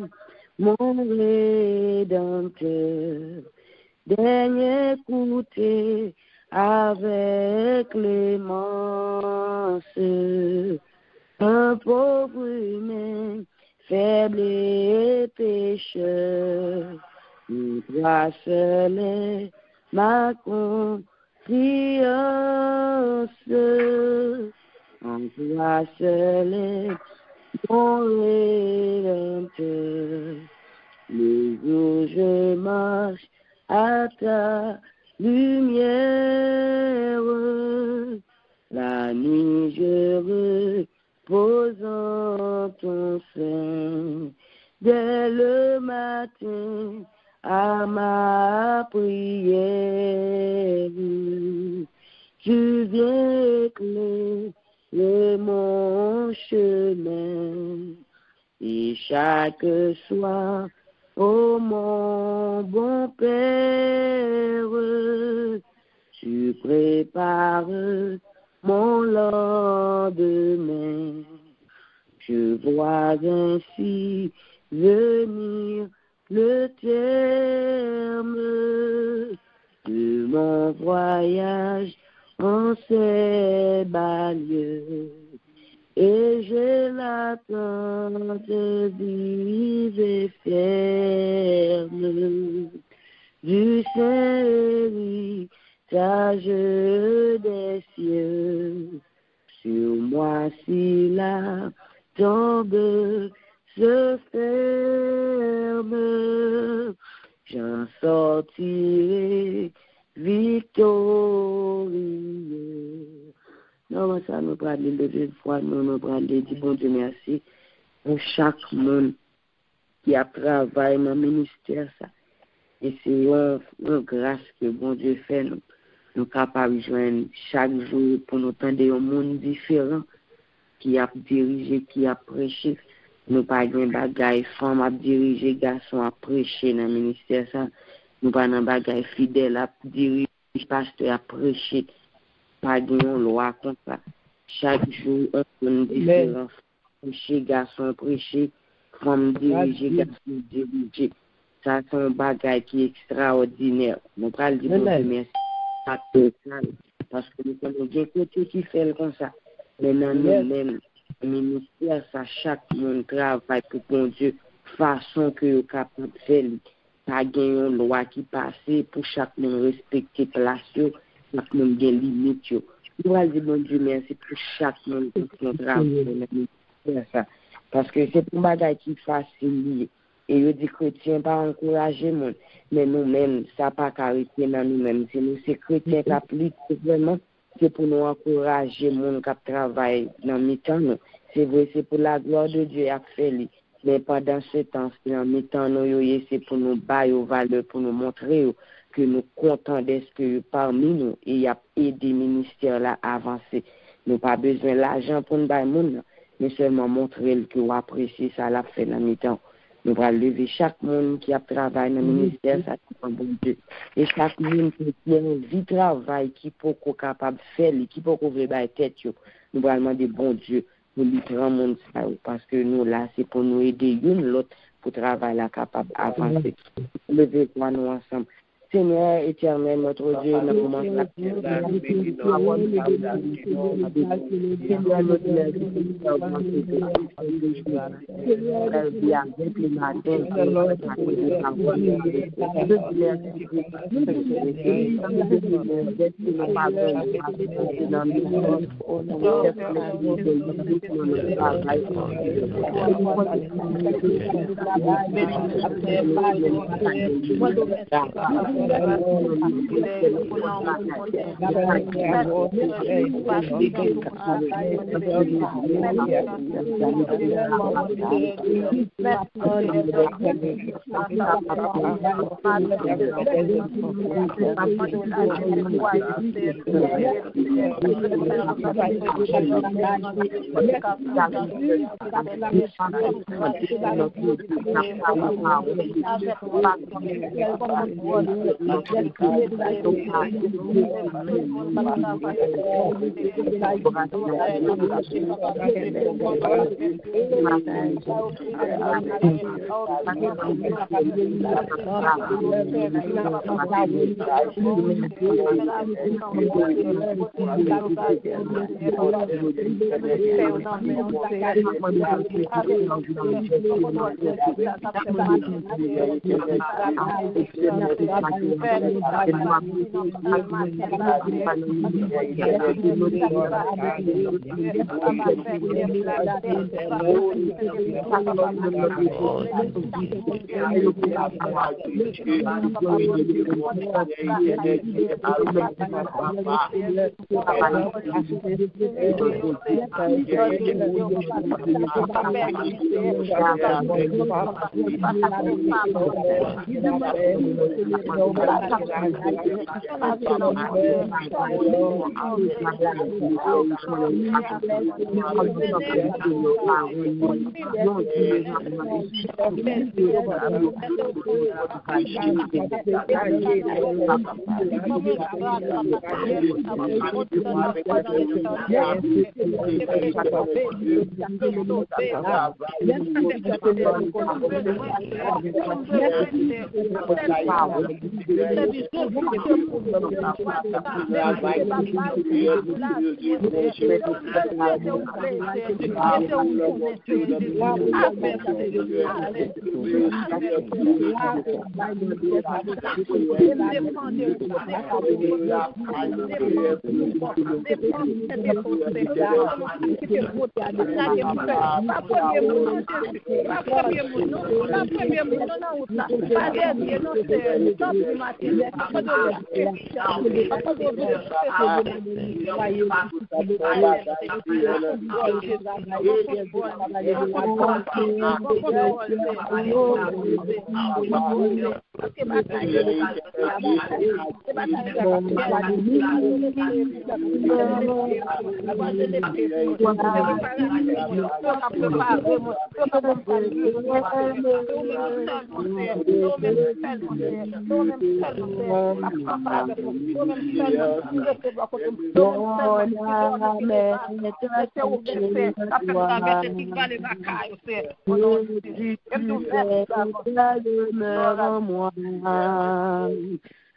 mon Rédempteur, daigne écouter avec clémence, un pauvre humain, faible et pécheur, toi seul est ma confiance, en toi seul est mon Rédempteur. Le jour je marche à ta lumière, la nuit je repose en ton sein. Dès le matin à ma prière, tu viens éclairer mon chemin. Et chaque soir, ô mon bon Père, tu prépares mon lendemain. Je vois ainsi venir le terme de mon voyage en ces bas lieux. Et j'ai l'attente vive et ferme du Saint-Héritage des cieux. Sur moi si la tombe se ferme, j'en sortirai victorieux. Non, ça nous prend de lever foi, nous prend de dire bon Dieu merci pour chaque monde qui a travaillé dans le ministère. Ça. Et c'est une grâce que bon Dieu fait, nous sommes capables de joindre chaque jour pour nous tendre un monde différent qui a dirigé, qui a prêché. Nous pas de bagaille, femmes à diriger, garçons à prêcher dans le ministère. Ça. Nous pas de bagaille fidèle à diriger, pasteur à prêcher. Pas de loi comme ça. Chaque jour, un peu différent. Prêcher, garçon, prêcher, femme diriger, garçon diriger. Ça, c'est un bagage qui est extraordinaire. Nous parlons du bon Dieu, merci. Parce que nous connaissons des côtés qui fait comme ça. Mais nous-mêmes, le ministère, ça, chaque monde travaille pour bon Dieu, façon que vous capable de faire. Pas gagner une loi qui passe pour chaque monde respecter place, chaque monde a limite. Nous allons dire bon Dieu merci pour chaque monde qui travaille dans ça. Parce que c'est pour bagage qui facile. Et je dis chrétien pas encourager monde, mais nous-mêmes, ça pas caractère dans nous-mêmes. C'est nous, c'est chrétien qui applique vraiment, c'est pour nous encourager monde qui travaille dans mi-temps. C'est vrai, c'est pour la gloire de Dieu à faire. Mais pendant ce temps, c'est en mi-temps, c'est pour nous bailler aux valeurs, pour nous montrer que nous comptons d'être que parmi nous, et il y a des ministères là à avancer. Nous pas besoin d'argent pour nous bailler monde, mais seulement montrer que vous appréciez ça la fait dans mi-temps. Nous allons lever chaque monde qui a travaillé dans le ministère, ça c'est un bon Dieu. Et chaque monde qui a une vie de travail, qui peut être capable de faire, qui peut ouvrir la tête, nous allons demander bon Dieu pour lui prendre monde ça, parce que nous là, c'est pour nous aider l'autre pour travailler là capable d'avancer. Levez quoi nous ensemble. Seigneur éternel, notre Dieu, nous commençons à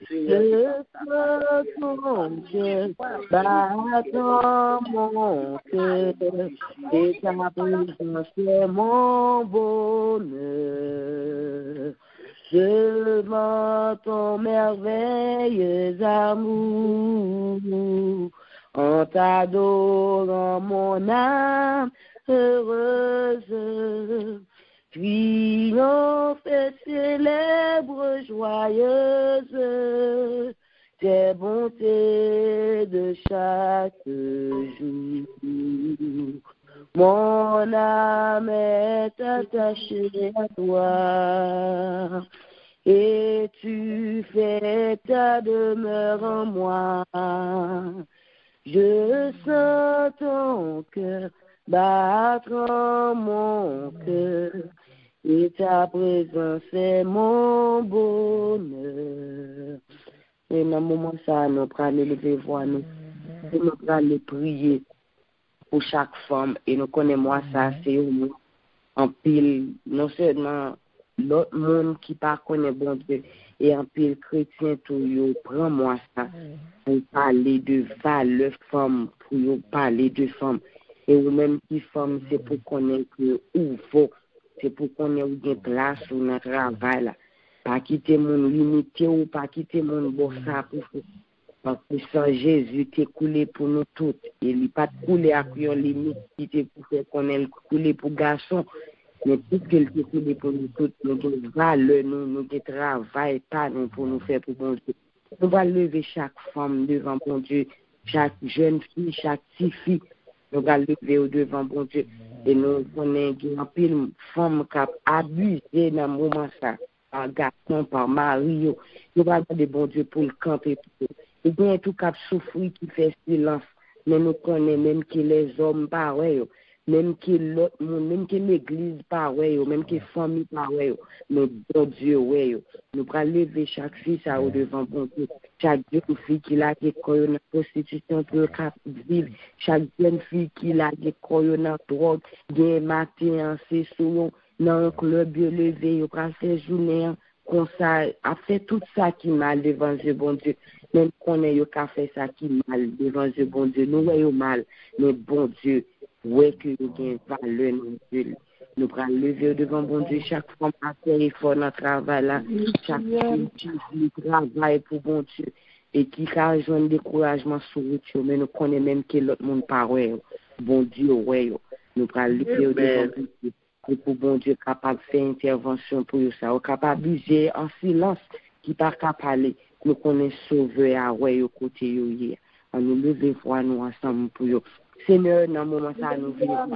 Je sens ton cœur battant mon cœur, et ta présence est mon bonheur. Devant ton merveilleux amour, en t'adorant mon âme heureuse, triomphe et célèbre joyeuse tes bontés de chaque jour. Mon âme est attachée à toi, et tu fais ta demeure en moi. Je sens ton cœur battre en mon cœur, et ta présence est mon bonheur. Et dans le moment ça, nous allons lever voix, nous allons prier pour chaque femme, et nous connaissons moi ça, c'est en pile, non seulement l'autre monde qui ne connaît bon Dieu, et en pile chrétien, tout yo, prends moi ça, pour parler de valeur femme, pour parler de femme, et ou même qui femme, c'est pour connaître que où faut, c'est pour connaître où il y a place ou notre travail là, pas quitter mon limité ou pas quitter mon bon ça pour parce que sans Jésus t'es coulé pour nous toutes. Il n'est pas coulé à une limite qui t'est pour faire qu'on ait coulé pour garçon. Mais tout ce qu'il t'est coulé pour nous toutes, nous devons valeur, nous travaillons pas nous pour nous faire pour bon Dieu. Nous allons lever chaque femme devant bon Dieu, chaque jeune fille, chaque petite fille. Nous allons lever au devant bon Dieu. Et nous connaissons un pile de femmes qui ont abusé dans le moment ça, par garçon, par mari. Nous allons demander bon Dieu pour le camper. Et bien tout cap souffrir qui fait silence, mais nous connaissons même que les hommes pareils, même que l'autre monde, même que l'église pareil, même que la famille pareil, mais bon Dieu, ouais, nous allons lever chaque fille ça au devant bon Dieu, chaque jeune fille qui a des cours dans la prostitution pour le vivre, chaque jeune fille qui a des cours dans la drogue, des matins en session, dans un club levé, au faire journée, comme ça, a fait tout ça qui mal devant Dieu, bon Dieu. Même qu'on ait fait ça qui mal devant Dieu, bon Dieu. Nous voyons mal, mais bon Dieu, ouais que nous avons valeur, Dieu. Nous prenons lever devant bon Dieu. Chaque fois qu'on fait effort dans le travail, là, chaque fois qu'on travaille pour bon Dieu, et qui a un découragement sur vous, mais nous connaissons même que l'autre monde pas, ouais, bon Dieu, ouais. Nous prenons lever devant bon Dieu. Et pour bon Dieu capable de faire intervention pour ça, ou capable de bouger en silence, qui pas capable parler, nous connaissons sauver à ouais au côté hier. On nous lever voir nous ensemble pour eux. Seigneur, dans le moment ça nous vient.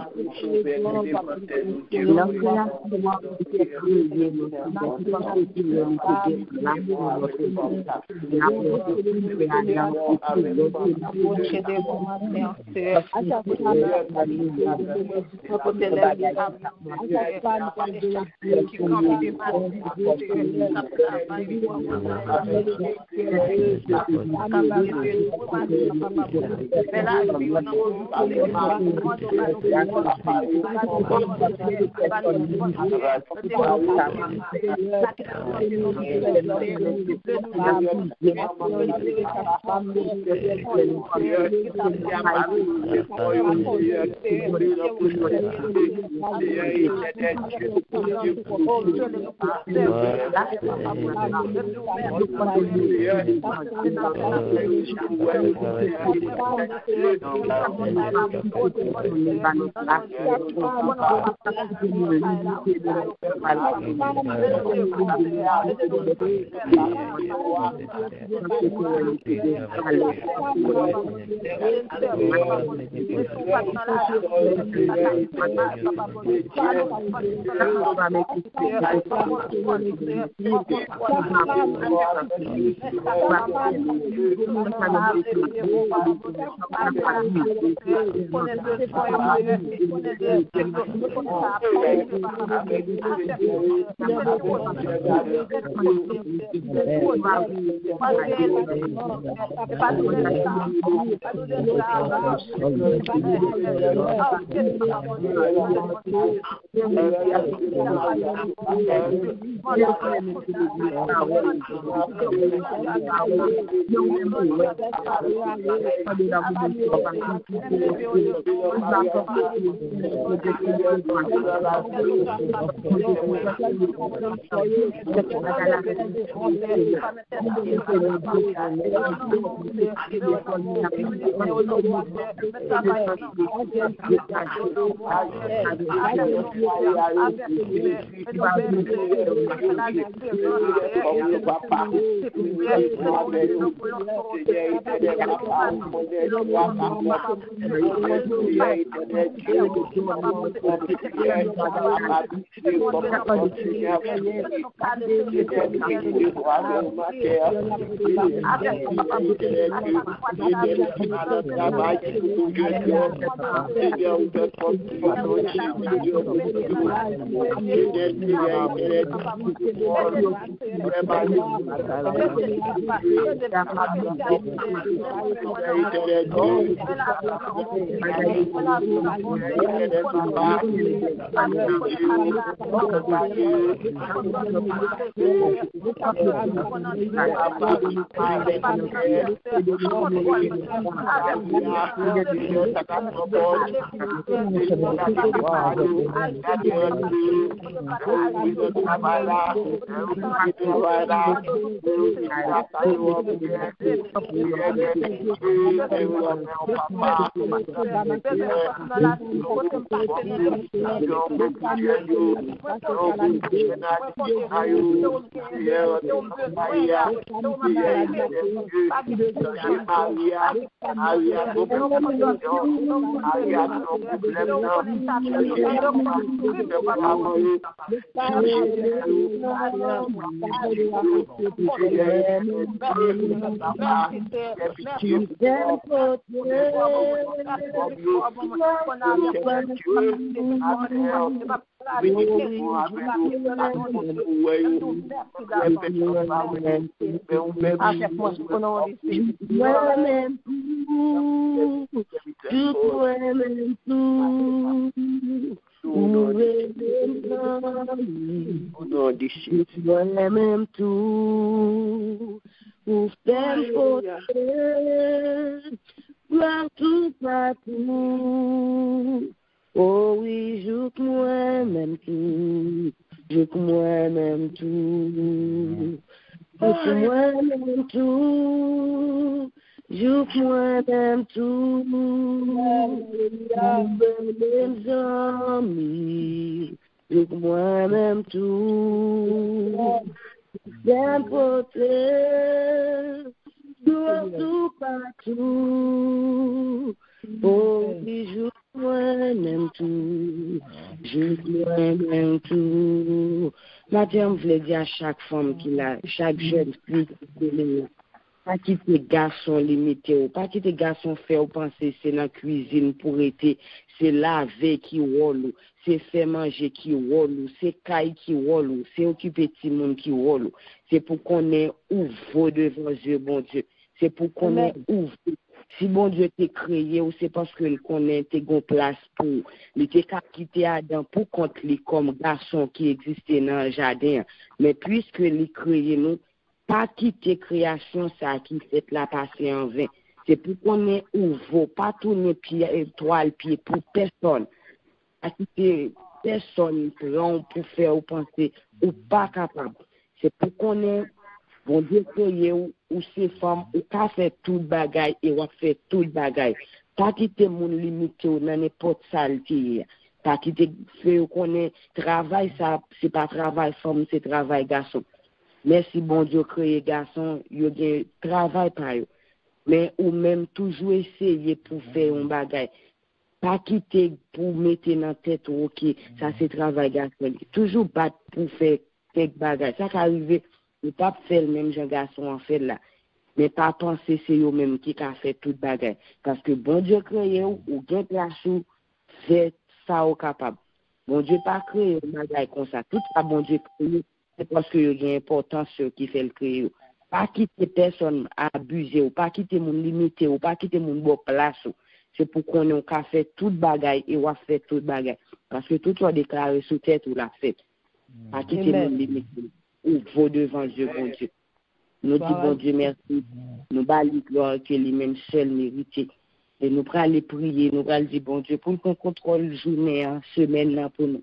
Oh oui, joue que moi-même tout, joue que moi-même tout, joue que moi-même tout, joue que moi-même tout, mes amis, joue que moi-même tout, bien porté, tout partout. Oh, oui, joue moi-même tout, joue moi-même tout. Madame voulait dire à chaque femme qu'il a, chaque jeune fille qui est pas quitter garçon limité, pas quitter garçon faire penser c'est dans la cuisine pour être, c'est laver qui rôle, c'est faire manger qui rôle, c'est caille qui rôle, c'est occuper petit monde qui rôle, c'est pour qu'on ait ouvre devant Dieu, bon Dieu, c'est pour qu'on ait ouvre. Si bon Dieu t'a créé, ou c'est parce que le connaît t'es gon place pour, il t'est quitté Adam pour contre lui comme garçon qui existait dans le jardin. Mais puisque il créé nous, pas quitter création ça qui fait la passer en vain. C'est pour qu'on ait ouvre, pas tourner pied, toile pied pour personne. Pas quitter personne prend pour faire ou penser ou pas capable. C'est pour qu'on ait bon Dieu créé ou ces femmes ou pas fait tout le bagage et ou fait tout le bagage. Pas quitter mon limite ou dans n'importe saleté. Pas quitter faire qu'on ait travail ça c'est pas travail femme c'est travail garçon. Merci bon Dieu créé garçon, il y a travail par eux. Mais ou même toujours essayer pour faire un bagage. Pas quitter pour mettre dans la tête OK, ça c'est travail garçon. Toujours battre pour faire quelque bagage. Ça qui arrive ou pas faire le même genre garçon en fait là. mais pas penser c'est eux-mêmes qui a fait toute bagaille. Parce que bon Dieu créé ou bien place ou fait ça au capable. Bon Dieu pas créé un bagaille comme ça. Tout ça bon Dieu créé, c'est parce que il y a une importance qui fait le créer. Pas quitter personne abuser ou pas quitter mon limité ou pas quitter mon bon place. C'est pour qu'on ait fait toute bagaille et on a fait toute bagaille. Parce que tout soit déclaré sous tête ou la fait. Pas quitter mon limité ou vaut devant Dieu, bon Dieu. Nous disons, bon Dieu, merci. Nous balisons gloire que lui-même seul mérité. Et nous allons aller prier, nous allons dire, bon Dieu, pour qu'on contrôle journée, semaine là pour nous.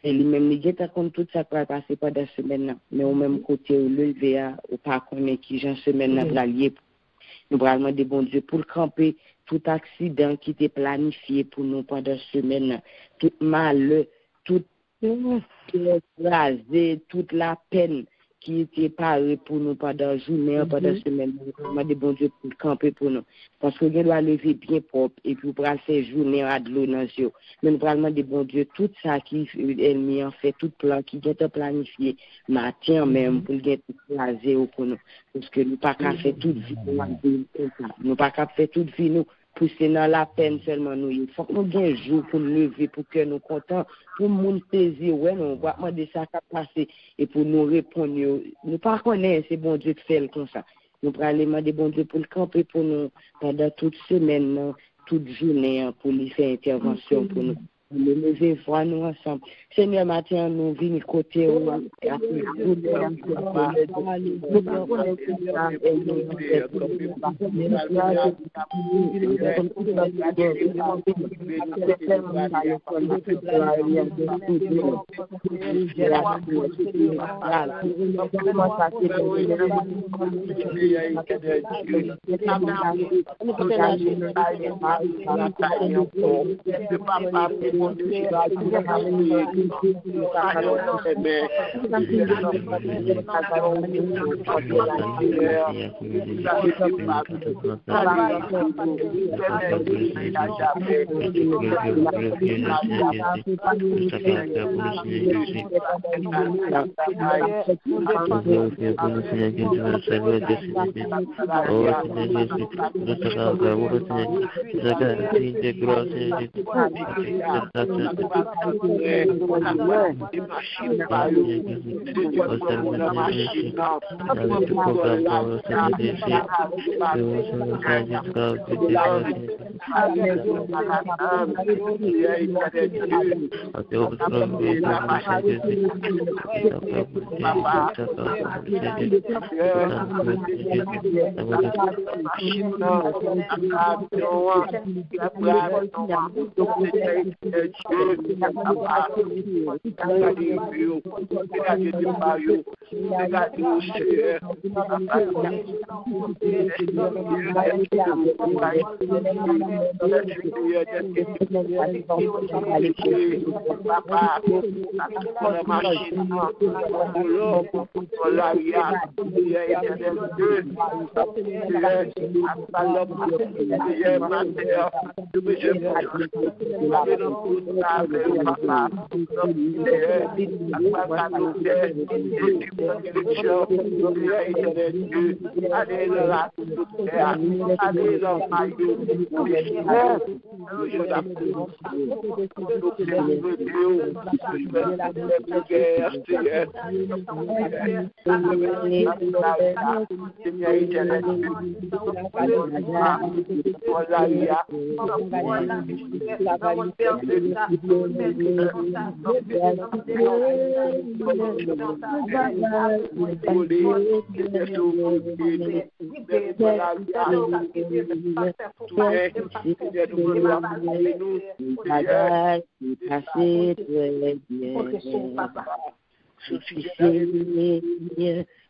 Et lui-même, nous avons tout ça qui va passer pendant la semaine là. Mais au même côté, au lever, au pas connaître qui j'ai semaine là pour l'allier. Nous allons demander, bon Dieu, pour camper tout accident qui était planifié pour nous pendant la semaine là. Tout malheur, tout écrasé, toute la peine qui était paré pour nous pendant la journée, pendant la semaine. Nous demandons bon Dieu pour camper pour nous. Parce que nous doit lever bien propre et puis pour faire journée à de l'eau dans les yeux. Mais nous demandons bon Dieu tout ça qui est mis en fait, tout plan qui est planifié, matin même pour le écraser pour nous. Parce que nous pas qu'à faire toute vie, nous pas qu'à faire toute vie, nous pousser dans la peine seulement nous. Il faut que nous ayons un jour pour nous lever, pour que nous contents, pour nous saisir, ouais, nous va demander ça qui a passé et pour nous répondre. Nous pas connaître, c'est bon Dieu qui fait comme ça. Nous allons demander bon Dieu pour le camper pour nous pendant toute semaine, toute journée, pour lui faire intervention pour nous. Nous lever, voir nous ensemble. Seigneur, matin, nous venons côté où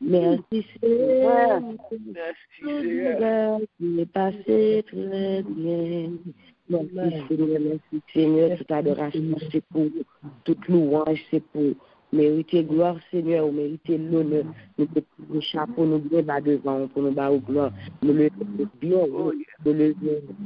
merci Seigneur, passé très bien. Merci Seigneur, toute adoration c'est pour toute louange, c'est pour mériter gloire Seigneur, ou mériter l'honneur. Nous le chapeau, nous bien bas devant, pour nous bas au gloire. Nous le bien, nous le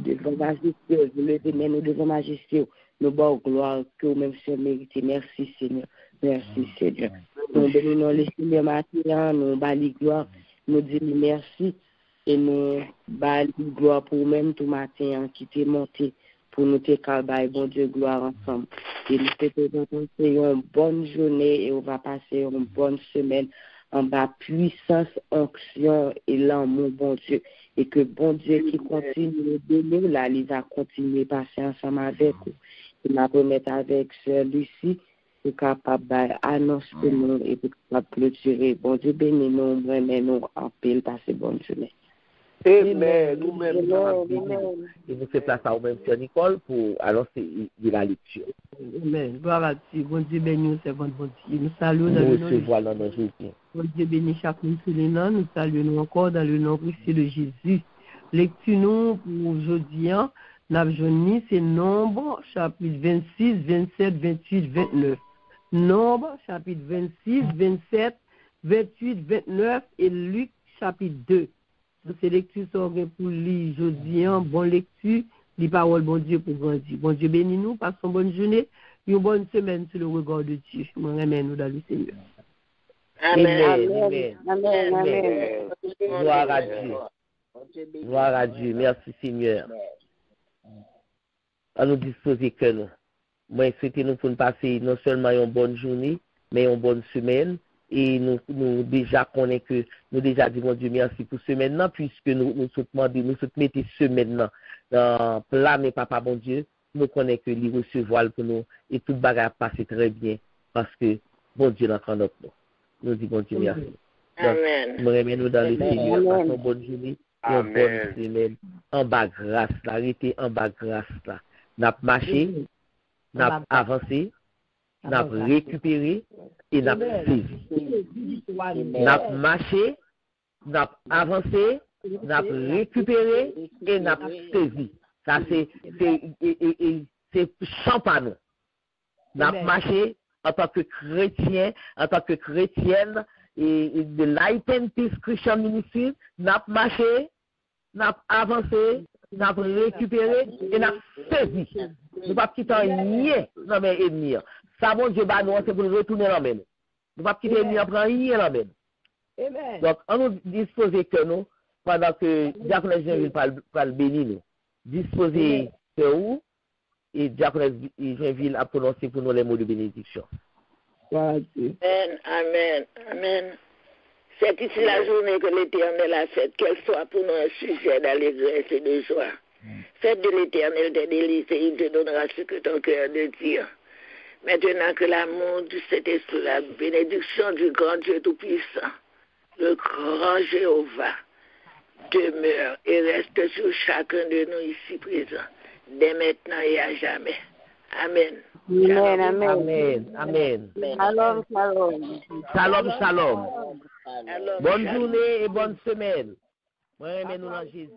devant majesté, nous le nous devant majesté, nous bas au gloire, que vous-même c'est mérité. Merci Seigneur, merci Seigneur. Nous bénissons le Seigneur matin, nous bas les gloire, nous disons merci. et nous bal gloire pour même tout matin qui t'est monté pour nous te calbailler bon Dieu gloire ensemble et nous te présentons une bonne journée et on va passer une bonne semaine en bas puissance onction et l'amour bon Dieu et que bon Dieu qui continue de nous là il va continuer passer ensemble avec vous et m'a promettre avec sœur Lucie pour capable d'annoncer pour nous et pour capable clôturer bon Dieu bénis nous vraiment nous en paix passer bonne journée. Amen. Nous-mêmes, et vous faites place à vous-même, Sœur Nicole, pour annoncer la lecture. Amen. Gloire à Dieu. Bon Dieu béni, c'est bon Dieu. Nous saluons dans le nom de Jésus. Bon Dieu béni chacun tous les noms. Nous saluons encore dans le nom précieux de Jésus. Lecture nous pour aujourd'hui, nous c'est Nombre, chapitre 26, 27, 28, 29. Nombre, chapitre 26, 27, 28, 29 et Luc, chapitre 2. Ces lectures sont pour lui aujourd'hui, bonne lecture, les paroles, bon Dieu, pour grandir. Bon Dieu, bénis-nous, passons bonne journée, une bonne semaine sur le regard de Dieu. Nous remercions dans le Seigneur. Amen. Amen. Amen. Amen. Gloire à Dieu. Gloire à Dieu. Merci Seigneur. À nous disposer que nous. Moi, souhaitons nous pour nous passer non seulement une bonne journée, mais une bonne semaine. Et nous déjà connaissons que nous déjà disons Dieu merci pour ce maintenant puisque nous souhaitons mettre ce maintenant dans plan mais papa bon Dieu nous connaissons que lui recevoir pour nous et tout bagarre passe très bien parce que bon Dieu dans notre nous dit bon Dieu merci. Amen. Nous remettons dans le Seigneur passons bonne journée et une bonne semaine en bas grâce là arrêtez en bas grâce là n'a marché n'a avancé n'a récupéré et n'a saisi. N'a marché, n'a avancé, n'a récupéré et n'a saisi. Ça c'est champagne. N'a marché en tant que chrétien, en tant que chrétienne et de Light Peace Christian Ministry, n'a marché, n'a avancé, n'a récupéré et n'a saisi. Nous ne pouvons pas quitter rien dans mes ennemis. Ça, bon Dieu, nous, c'est pour nous retourner la même. Nous ne pouvons pas quitter l'ennemi en prenant rien la même. Donc, on nous disposer que nous, pendant que Diaconesse Joinville va le bénir nous. Disposer que où, et Diaconesse Joinville a prononcé pour nous les mots de bénédiction. Amen, amen, amen. C'est ici la journée que l'Éternel a faite, qu'elle soit pour nous un sujet d'allégresse et de joie. Faites de l'Éternel tes délices et il te donnera ce que ton cœur désire. Maintenant que l'amour du Saint-Esprit, la bénédiction du grand Dieu Tout-Puissant, le grand Jéhovah, demeure et reste sur chacun de nous ici présents, dès maintenant et à jamais. Amen. Amen, amen. Amen, amen. Shalom, shalom. Shalom, shalom. Bonne journée et bonne semaine. Moi, nous dans Jésus.